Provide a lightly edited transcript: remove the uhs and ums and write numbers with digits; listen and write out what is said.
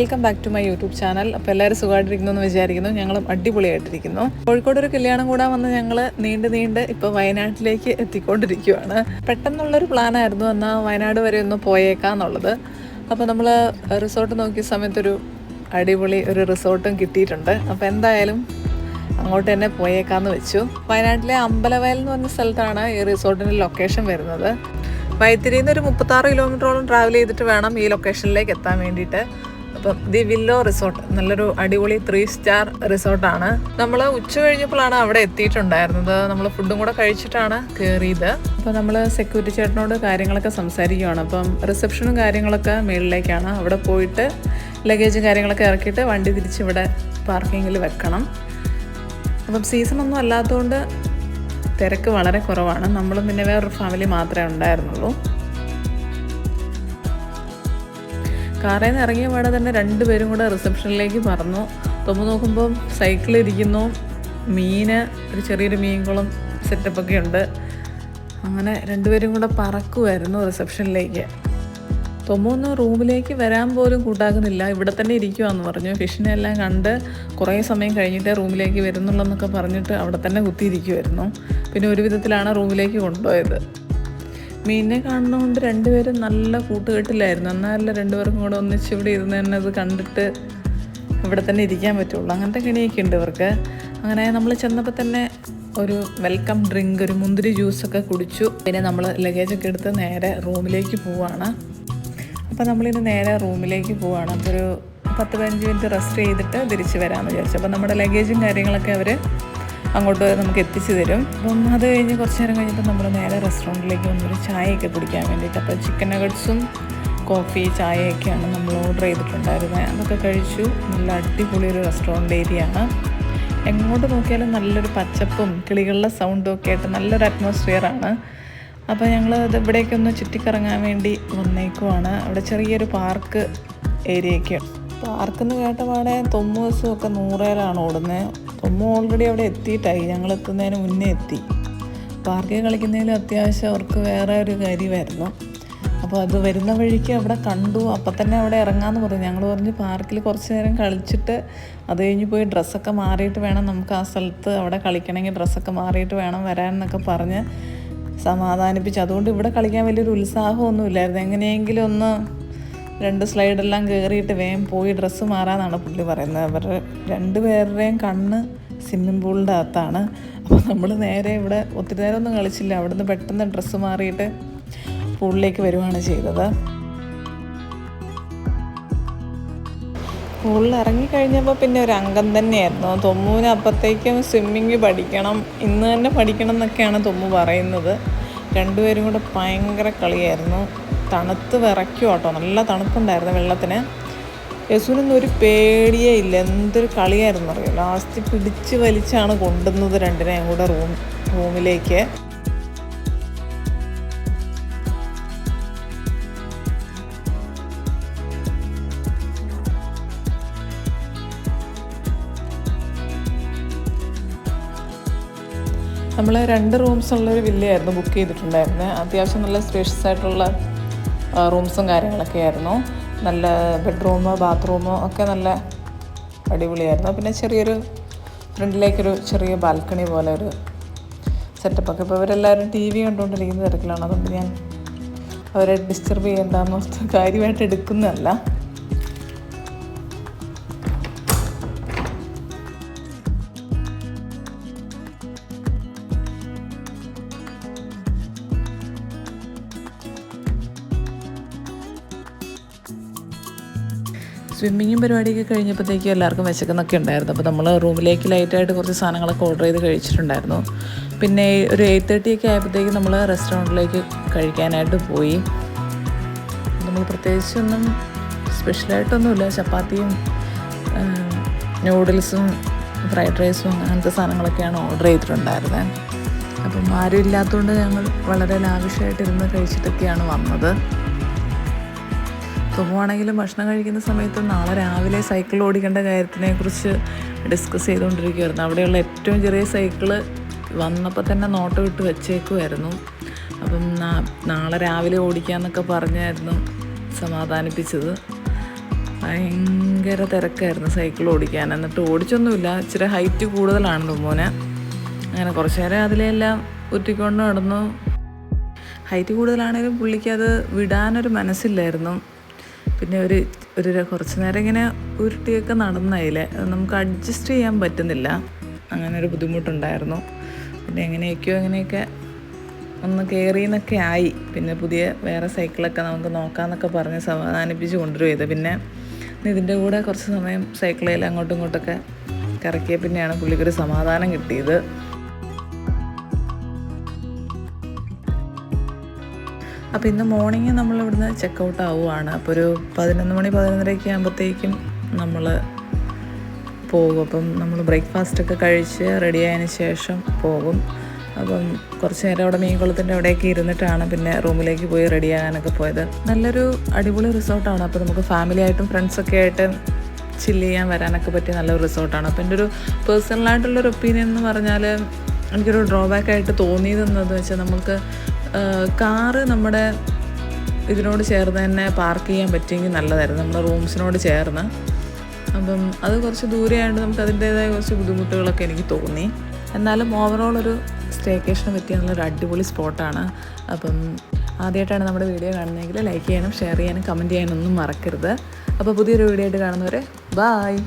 Welcome back to my YouTube channel. അപ്പോൾ എല്ലാവരും സുഖമായിട്ടിരിക്കുന്നു എന്ന് വിചാരിക്കുന്നു. ഞങ്ങളും അടിപൊളിയായിട്ടിരിക്കുന്നു. കോഴിക്കോട് ഒരു കല്യാണം കൂടാൻ വന്ന് ഞങ്ങൾ നീണ്ട് ഇപ്പോൾ വയനാട്ടിലേക്ക് എത്തിക്കൊണ്ടിരിക്കുകയാണ്. പെട്ടെന്നുള്ളൊരു പ്ലാനായിരുന്നു എന്നാൽ വയനാട് വരെ ഒന്ന് പോയേക്കാന്നുള്ളത്. അപ്പോൾ നമ്മൾ റിസോർട്ട് നോക്കിയ സമയത്തൊരു അടിപൊളി ഒരു റിസോർട്ടും കിട്ടിയിട്ടുണ്ട്. അപ്പോൾ എന്തായാലും അങ്ങോട്ട് തന്നെ പോയേക്കാന്ന് വെച്ചു. വയനാട്ടിലെ അമ്പലവയൽ എന്ന് പറഞ്ഞ സ്ഥലത്താണ് ഈ റിസോർട്ടിൻ്റെ ലൊക്കേഷൻ വരുന്നത്. വൈത്തിരിയിൽ നിന്ന് ഒരു 36 കിലോമീറ്ററോളം ട്രാവൽ ചെയ്തിട്ട് വേണം ഈ ലൊക്കേഷനിലേക്ക് എത്താൻ വേണ്ടിയിട്ട്. അപ്പം ദി വില്ലോ റിസോർട്ട് നല്ലൊരു അടിപൊളി 3 സ്റ്റാർ റിസോർട്ടാണ്. നമ്മൾ ഉച്ച കഴിഞ്ഞപ്പോഴാണ് അവിടെ എത്തിയിട്ടുണ്ടായിരുന്നത്. നമ്മൾ ഫുഡും കൂടെ കഴിച്ചിട്ടാണ് കയറിയത്. അപ്പോൾ നമ്മൾ സെക്യൂരിറ്റി ചേട്ടനോട് കാര്യങ്ങളൊക്കെ സംസാരിക്കുകയാണ്. അപ്പം റിസപ്ഷനും കാര്യങ്ങളൊക്കെ മുകളിലേക്കാണ്. അവിടെ പോയിട്ട് ലഗേജും കാര്യങ്ങളൊക്കെ ഇറക്കിയിട്ട് വണ്ടി തിരിച്ച് ഇവിടെ പാർക്കിങ്ങിൽ വെക്കണം. അപ്പം സീസണൊന്നും അല്ലാത്തതുകൊണ്ട് തിരക്ക് വളരെ കുറവാണ്. നമ്മളും പിന്നെ വേറൊരു ഫാമിലി മാത്രമേ ഉണ്ടായിരുന്നുള്ളൂ. കാറിൽ നിന്ന് ഇറങ്ങിയ പാടെ തന്നെ 2 പേരും കൂടെ റിസപ്ഷനിലേക്ക് പറന്നു. നോക്കുമ്പം സൈക്കിളിരിക്കുന്നു, ഒരു ചെറിയൊരു മീൻകുളം സെറ്റപ്പൊക്കെ ഉണ്ട്. അങ്ങനെ 2 പേരും കൂടെ പറക്കുമായിരുന്നു റിസപ്ഷനിലേക്ക്. തൊമ്മൊന്നും റൂമിലേക്ക് വരാൻ പോലും കൂട്ടാക്കുന്നില്ല. ഇവിടെ തന്നെ ഇരിക്കുവാന്ന് പറഞ്ഞു. ഫിഷിനെ എല്ലാം കണ്ട് കുറേ സമയം കഴിഞ്ഞിട്ട് റൂമിലേക്ക് വരുന്നുള്ളെന്നൊക്കെ പറഞ്ഞിട്ട് അവിടെ തന്നെ കുത്തിയിരിക്കുമായിരുന്നു. പിന്നെ ഒരു വിധത്തിലാണ് റൂമിലേക്ക് കൊണ്ടുപോയത്. മീനിനെ കാണുന്നതുകൊണ്ട് 2 പേരും നല്ല കൂട്ടുകെട്ടിലായിരുന്നു. എന്നാലല്ല 2 പേർക്കും കൂടെ ഒന്നിച്ച് ഇവിടെ ഇരുന്ന് തന്നെ അത് കണ്ടിട്ട് ഇവിടെ തന്നെ ഇരിക്കാൻ പറ്റുള്ളൂ. അങ്ങനത്തെ കെണിയൊക്കെ ഉണ്ട് ഇവർക്ക്. അങ്ങനെ നമ്മൾ ചെന്നപ്പോൾ തന്നെ ഒരു വെൽക്കം ഡ്രിങ്ക്, ഒരു മുന്തിരി ജ്യൂസൊക്കെ കുടിച്ചു. പിന്നെ നമ്മൾ ലഗേജൊക്കെ എടുത്ത് നേരെ റൂമിലേക്ക് പോവുകയാണ്. അപ്പോൾ നമ്മളിന്ന് നേരെ റൂമിലേക്ക് പോവുകയാണ്. അപ്പോൾ ഒരു 10-15 മിനിറ്റ് റെസ്റ്റ് ചെയ്തിട്ട് തിരിച്ച് വരാമെന്ന് വിചാരിച്ചു. അപ്പോൾ നമ്മുടെ ലഗേജും കാര്യങ്ങളൊക്കെ അവർ അങ്ങോട്ട് നമുക്ക് എത്തിച്ചു തരും. അപ്പം അത് കഴിഞ്ഞ് കുറച്ച് നേരം കഴിഞ്ഞപ്പോൾ നമ്മൾ നേരെ റെസ്റ്റോറൻറ്റിലേക്ക് വന്നൊരു ചായയൊക്കെ കുടിക്കാൻ വേണ്ടിയിട്ട്. അപ്പോൾ ചിക്കൻ നഗറ്റ്സും കോഫി ചായയൊക്കെയാണ് നമ്മൾ ഓർഡർ ചെയ്തിട്ടുണ്ടായിരുന്നത്. അതൊക്കെ കഴിച്ചു. നല്ല അടിപൊളി ഒരു റെസ്റ്റോറൻറ്റ് ഏരിയ ആണ്. എങ്ങോട്ട് നോക്കിയാലും നല്ലൊരു പച്ചപ്പും കിളികളുടെ സൗണ്ടും ഒക്കെ ആയിട്ട് നല്ലൊരു അറ്റ്മോസ്ഫിയറാണ്. അപ്പോൾ ഞങ്ങൾ അത് ഇവിടേക്കൊന്ന് ചുറ്റിക്കറങ്ങാൻ വേണ്ടി വന്നേക്കുവാണ്. അവിടെ ചെറിയൊരു പാർക്ക് ഏരിയയൊക്കെ. പാർക്കെന്ന് കേട്ട പാടെ തൊമ്മൂസും ഒക്കെ 100-ലാണ് ഓടുന്നത്. തൊമ്മു ഓൾറെഡി അവിടെ എത്തിയിട്ടായി. ഞങ്ങൾ എത്തുന്നതിന് മുന്നേ എത്തി. പാർക്കിൽ കളിക്കുന്നതിലും അത്യാവശ്യം അവർക്ക് വേറെ ഒരു കാര്യമായിരുന്നു. അപ്പോൾ അത് വരുന്ന വഴിക്ക് അവിടെ കണ്ടു. അപ്പം തന്നെ അവിടെ ഇറങ്ങാമെന്ന് പറഞ്ഞു. ഞങ്ങൾ പറഞ്ഞു പാർക്കിൽ കുറച്ച് നേരം കളിച്ചിട്ട് അത് കഴിഞ്ഞ് പോയി ഡ്രസ്സൊക്കെ മാറിയിട്ട് വേണം നമുക്ക് ആ സ്ഥലത്ത് അവിടെ കളിക്കണമെങ്കിൽ ഡ്രസ്സൊക്കെ മാറിയിട്ട് വേണം വരാൻ എന്നൊക്കെ പറഞ്ഞ് സമാധാനിപ്പിച്ചു. അതുകൊണ്ട് ഇവിടെ കളിക്കാൻ വലിയൊരു ഉത്സാഹമൊന്നുമില്ലായിരുന്നു. എങ്ങനെയെങ്കിലും ഒന്ന് 2 സ്ലൈഡെല്ലാം കയറിയിട്ട് വേഗം പോയി ഡ്രസ്സ് മാറാമെന്നാണ് പുള്ളി പറയുന്നത്. അവരുടെ 2 പേരുടെയും കണ്ണ് സ്വിമ്മിംഗ് പൂളിൻ്റെ അകത്താണ്. അപ്പോൾ നമ്മൾ നേരെ ഇവിടെ ഒത്തിരി നേരമൊന്നും കളിച്ചില്ല. അവിടുന്ന് പെട്ടെന്ന് ഡ്രസ്സ് മാറിയിട്ട് പൂളിലേക്ക് വരുവാണ് ചെയ്തത്. പൂളിൽ ഇറങ്ങിക്കഴിഞ്ഞപ്പോൾ പിന്നെ ഒരു അംഗം തന്നെയായിരുന്നു. തൊമ്മൂന് അപ്പോഴത്തേക്കും സ്വിമ്മിങ് പഠിക്കണം, ഇന്ന് തന്നെ പഠിക്കണം എന്നൊക്കെയാണ് തൊമ്മു പറയുന്നത്. 2 പേരും കൂടെ ഭയങ്കര കളിയായിരുന്നു. തണുത്ത് വിറയ്ക്കും കേട്ടോ. നല്ല തണുപ്പുണ്ടായിരുന്നു വെള്ളത്തിന്. യസുവിനൊന്നും ഒരു പേടിയേ ഇല്ല. എന്തൊരു കളിയായിരുന്നു അറിയാം. ലാസ്റ്റ് പിടിച്ച് വലിച്ചാണ് കൊണ്ടുവന്നത് 2 കൂടെ റൂമിലേക്ക്. നമ്മൾ 2 റൂംസ് ഉള്ളൊരു വില്ലയായിരുന്നു ബുക്ക് ചെയ്തിട്ടുണ്ടായിരുന്നത്. അത്യാവശ്യം നല്ല സ്പേഷ്യസ് ആയിട്ടുള്ള റൂംസും കാര്യങ്ങളൊക്കെ ആയിരുന്നു. നല്ല ബെഡ്റൂമ്, ബാത്റൂമ് ഒക്കെ നല്ല അടിപൊളിയായിരുന്നു. പിന്നെ ചെറിയൊരു ഫ്രണ്ടിലേക്കൊരു ചെറിയ ബാൽക്കണി പോലെ ഒരു സെറ്റപ്പൊക്കെ. ഇപ്പോൾ ഇവരെല്ലാവരും TV കണ്ടുകൊണ്ടിരിക്കുന്ന തിരക്കിലാണ്. അതുകൊണ്ട് ഞാൻ അവരെ ഡിസ്റ്റർബ് ചെയ്യേണ്ടെന്ന് കാര്യമായിട്ട് എടുക്കുന്നതല്ല. സ്വിമ്മിങ്ങും പരിപാടിയൊക്കെ കഴിഞ്ഞപ്പോഴത്തേക്കും എല്ലാവർക്കും വിശക്കുന്നൊക്കെ ഉണ്ടായിരുന്നു. അപ്പോൾ നമ്മൾ റൂമിലേക്ക് ലൈറ്റായിട്ട് കുറച്ച് സാധനങ്ങളൊക്കെ ഓർഡർ ചെയ്ത് കഴിച്ചിട്ടുണ്ടായിരുന്നു. പിന്നെ ഒരു 8:30 ഒക്കെ ആയപ്പോഴത്തേക്കും നമ്മൾ റെസ്റ്റോറൻറ്റിലേക്ക് കഴിക്കാനായിട്ട് പോയി. നമ്മൾ പ്രത്യേകിച്ചൊന്നും സ്പെഷ്യലായിട്ടൊന്നുമില്ല. ചപ്പാത്തിയും നൂഡിൽസും ഫ്രൈഡ് റൈസും അങ്ങനത്തെ സാധനങ്ങളൊക്കെയാണ് ഓർഡർ ചെയ്തിട്ടുണ്ടായിരുന്നത്. അപ്പം ആരും ഇല്ലാത്തതുകൊണ്ട് ഞങ്ങൾ വളരെ ലാവിഷായിട്ടിരുന്ന് കഴിച്ചിട്ടൊക്കെയാണ് വന്നത്. തൊമ്മുവാണെങ്കിലും ഭക്ഷണം കഴിക്കുന്ന സമയത്ത് നാളെ രാവിലെ സൈക്കിൾ ഓടിക്കേണ്ട കാര്യത്തിനെക്കുറിച്ച് ഡിസ്കസ് ചെയ്തുകൊണ്ടിരിക്കുമായിരുന്നു. അവിടെയുള്ള ഏറ്റവും ചെറിയ സൈക്കിള് വന്നപ്പോൾ തന്നെ നോട്ടം ഇട്ട് വെച്ചേക്കുമായിരുന്നു. അപ്പം നാളെ രാവിലെ ഓടിക്കാമെന്നൊക്കെ പറഞ്ഞായിരുന്നു സമാധാനിപ്പിച്ചത്. ഭയങ്കര തിരക്കായിരുന്നു സൈക്കിൾ ഓടിക്കാൻ. എന്നിട്ട് ഓടിച്ചൊന്നുമില്ല, ഇച്ചിരി ഹൈറ്റ് കൂടുതലാണ് തുമ്മൂന്. അങ്ങനെ കുറച്ച് നേരം അതിലെല്ലാം ഉരുട്ടിക്കൊണ്ട് നടന്നു. ഹൈറ്റ് കൂടുതലാണെങ്കിലും പുള്ളിക്ക് അത് വിടാനൊരു മനസ്സില്ലായിരുന്നു. പിന്നെ ഒരു കുറച്ച് നേരം ഇങ്ങനെ ഉരുട്ടിയൊക്കെ നടന്നതിൽ നമുക്ക് അഡ്ജസ്റ്റ് ചെയ്യാൻ പറ്റുന്നില്ല. അങ്ങനെ ഒരു ബുദ്ധിമുട്ടുണ്ടായിരുന്നു. പിന്നെ എങ്ങനെയൊക്കെ ഒന്ന് കയറിയെന്നൊക്കെ ആയി. പിന്നെ പുതിയ വേറെ സൈക്കിളൊക്കെ നമുക്ക് നോക്കാമെന്നൊക്കെ പറഞ്ഞ് സമാധാനിപ്പിച്ച് കൊണ്ടുവരുത്. പിന്നെ ഇതിൻ്റെ കൂടെ കുറച്ച് സമയം സൈക്കിളിൽ അങ്ങോട്ടും ഇങ്ങോട്ടൊക്കെ കറക്കിയ പിന്നെയാണ് പുള്ളിക്കൊരു സമാധാനം കിട്ടിയത്. അപ്പോൾ ഇന്ന് മോർണിംഗ് നമ്മളിവിടുന്ന് ചെക്കൗട്ട് ആവുകയാണ്. അപ്പോൾ ഒരു 11 മണി 11:30 ആകുമ്പോഴത്തേക്കും നമ്മൾ പോകും. അപ്പം നമ്മൾ ബ്രേക്ക്ഫാസ്റ്റൊക്കെ കഴിച്ച് റെഡി ആയതിന് ശേഷം പോകും. അപ്പം കുറച്ച് നേരം അവിടെ മീൻകുളത്തിൻ്റെ അവിടെയൊക്കെ ഇരുന്നിട്ടാണ് പിന്നെ റൂമിലേക്ക് പോയി റെഡി ആകാനൊക്കെ പോയത്. നല്ലൊരു അടിപൊളി റിസോർട്ടാണ്. അപ്പോൾ നമുക്ക് ഫാമിലി ആയിട്ടും ഫ്രണ്ട്സൊക്കെ ആയിട്ട് ചില്ല് ചെയ്യാൻ വരാനൊക്കെ പറ്റിയ നല്ലൊരു റിസോർട്ടാണ്. അപ്പോൾ എൻ്റെ ഒരു പേഴ്സണലായിട്ടുള്ളൊരു ഒപ്പീനിയൻ എന്ന് പറഞ്ഞാൽ എനിക്കൊരു ഡ്രോബാക്കായിട്ട് തോന്നിയതെന്ന് വെച്ചാൽ നമുക്ക് കാറ് നമ്മുടെ ഇതിനോട് ചേർന്ന് തന്നെ പാർക്ക് ചെയ്യാൻ പറ്റിയെങ്കിൽ നല്ലതായിരുന്നു, നമ്മുടെ റൂംസിനോട് ചേർന്ന്. അപ്പം അത് കുറച്ച് ദൂരെയായതുകൊണ്ട് നമുക്ക് അതിൻ്റേതായ കുറച്ച് ബുദ്ധിമുട്ടുകളൊക്കെ എനിക്ക് തോന്നി. എന്നാലും ഓവറോൾ ഒരു സ്റ്റേക്കേഷന് പറ്റിയ നല്ലൊരു അടിപൊളി സ്പോട്ടാണ്. അപ്പം ആദ്യമായിട്ടാണ് നമ്മുടെ വീഡിയോ കാണുന്നതെങ്കിൽ ലൈക്ക് ചെയ്യാനും ഷെയർ ചെയ്യാനും കമൻറ്റ് ചെയ്യാനൊന്നും മറക്കരുത്. അപ്പോൾ പുതിയൊരു വീഡിയോ ആയിട്ട് കാണുന്നവരെ ബായ്.